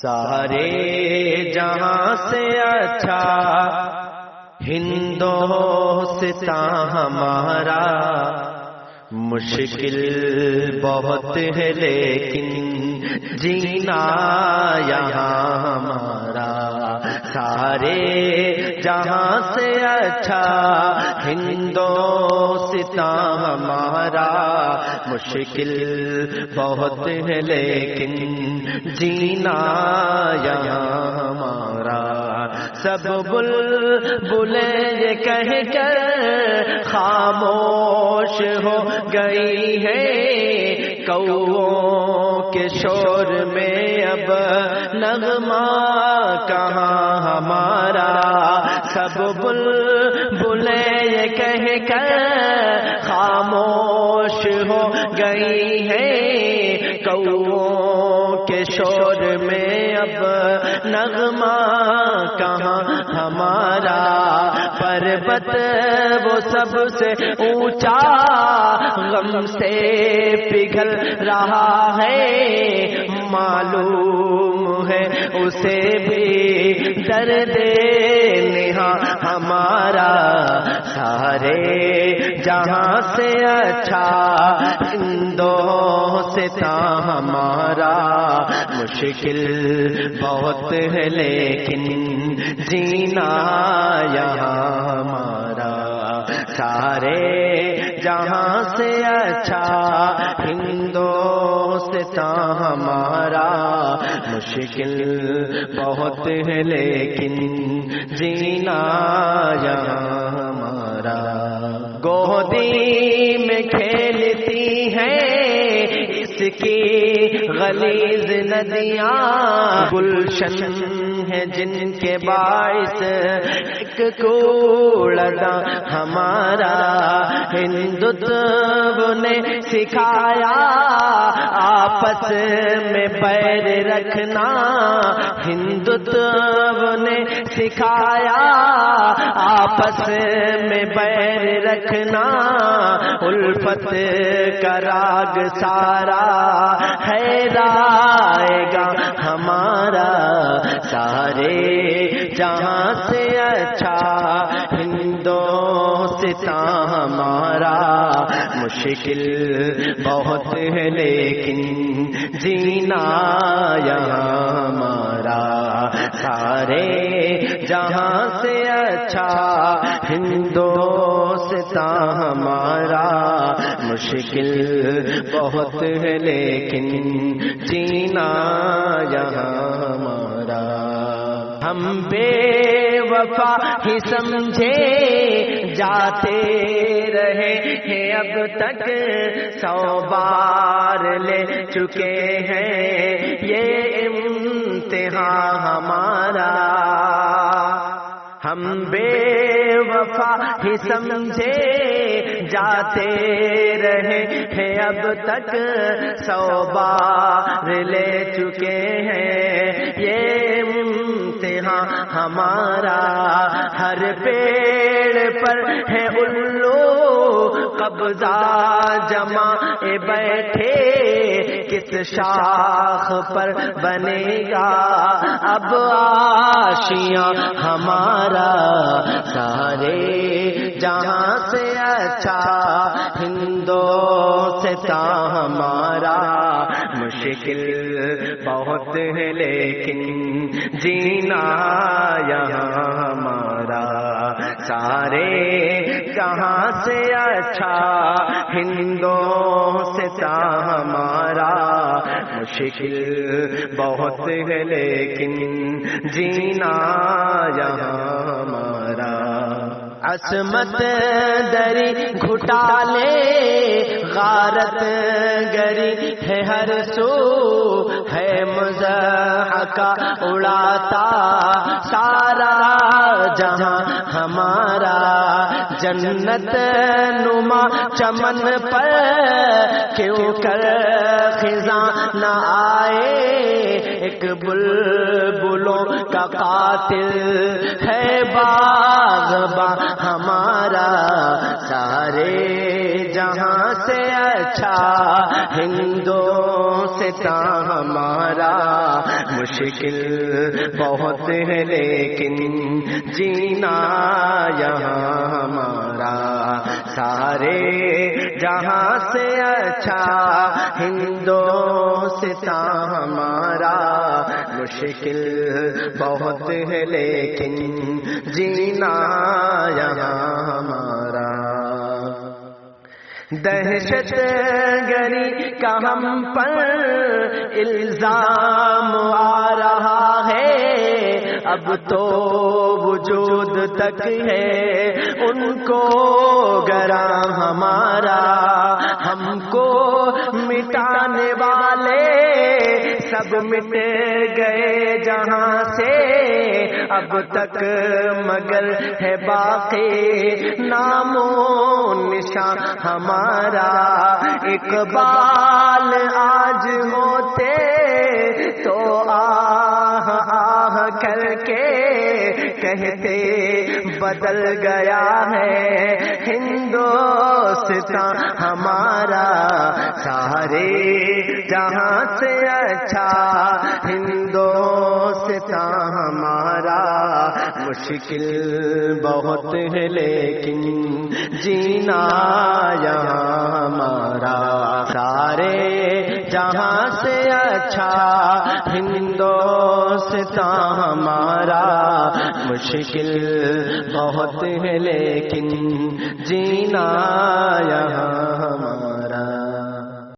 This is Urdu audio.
سارے جہاں سے اچھا ہندوستاں ہمارا، مشکل بہت ہے لیکن جینا یہاں ہمارا۔ سارے جہاں سے اچھا ہندوستاں ہمارا، مشکل بہت ہے لیکن جینا یہاں ہمارا۔ سب بلبلیں یہ کہہ کر خاموش ہو گئی ہے، کوؤں کے شور میں اب نغمہ کہاں ہمارا۔ سب بلبلیں یہ کہہ کر خاموش ہو گئی ہے، کوؤں کے شور میں اب نغمہ کہاں ہمارا۔ پربت وہ سب سے اونچا غم سے پگھل رہا ہے، معلوم ہے اسے بھی درد نہاں ہمارا۔ سارے جہاں سے اچھا ہندوستاں ہمارا، مشکل بہت ہے لیکن جینا یہاں ہمارا۔ سارے جہاں سے اچھا ہندوستاں ہمارا، مشکل بہت ہے لیکن جینا یہاں ہمارا۔ گودی میں کھیلتی ہیں اس کی غلیظ ندیاں، گلشن ہے جن کے باعث ایک کوڑا ہمارا۔ ہندوتو نے سکھایا آپس میں پیر رکھنا، ہندوتو نے سکھایا آپس میں پیر رکھنا، الفت کا راگ سارا ہے رائے گا ہمارا۔ سارے جہاں سے اچھا ہندوستاں ہمارا، مشکل بہت ہے لیکن جینا یہاں ہمارا۔ سارے جہاں سے اچھا ہندوستاں ہمارا، مشکل بہت ہے لیکن جینا یہاں ہمارا۔ ہم بے وفا ہی سمجھے جاتے رہے ہیں، اب تک 100 بار لے چکے ہیں یہ امتحان ہمارا۔ ہم بے وفا ہی سمجھے جاتے رہے ہیں، اب تک 100 بار لے چکے ہیں یہ امتحان ہمارا۔ ہر پیڑ پر ہے الو قبضہ جمع بیٹھے، کس شاخ پر بنے گا اب آشیاں ہمارا۔ سارے جہاں سے اچھا ہندوستاں ہمارا، مشکل بہت ہے لیکن جینا یہاں ہمارا۔ سارے جہاں سے اچھا ہندوستاں ہمارا، مشکل بہت ہے لیکن جینا یہاں ہمارا۔ عصمت دری گھٹالے غارت گری ہے ہر سو، ہے مزاح کا اڑاتا سارا جہاں ہمارا۔ جنت نما چمن پر کیوں کر خزاں نہ آئے، ایک بلبلوں کا قاتل ہے باغباں ہمارا۔ سارے جہاں سے اچھا ہندوستاں ہمارا، مشکل بہت ہے لیکن جینا یہاں ہمارا، سارے جہاں سے اچھا ہندوستاں ہمارا، مشکل بہت ہے لیکن جینا یہاں ہمارا۔ دہشت گری کا ہم پر الزام آ رہا ہے، اب تو وجود تک ہے ان کو گراں ہمارا، ہم کو مٹانے والے سب مٹ گئے جہاں سے، اب تک مگر ہے باقی نام و نشان ہمارا، اقبال آج ہوتے تو آہ آہ کر کے کہتے بدل گیا ہے ہندوستاں ہمارا، سارے جہاں سے اچھا ہندوستاں ہمارا، مشکل بہت ہے لیکن جینا یہاں ہمارا، سارے جہاں سے اچھا ہندوستاں ہمارا، مشکل بہت ہے لیکن جینا یہاں ہمارا۔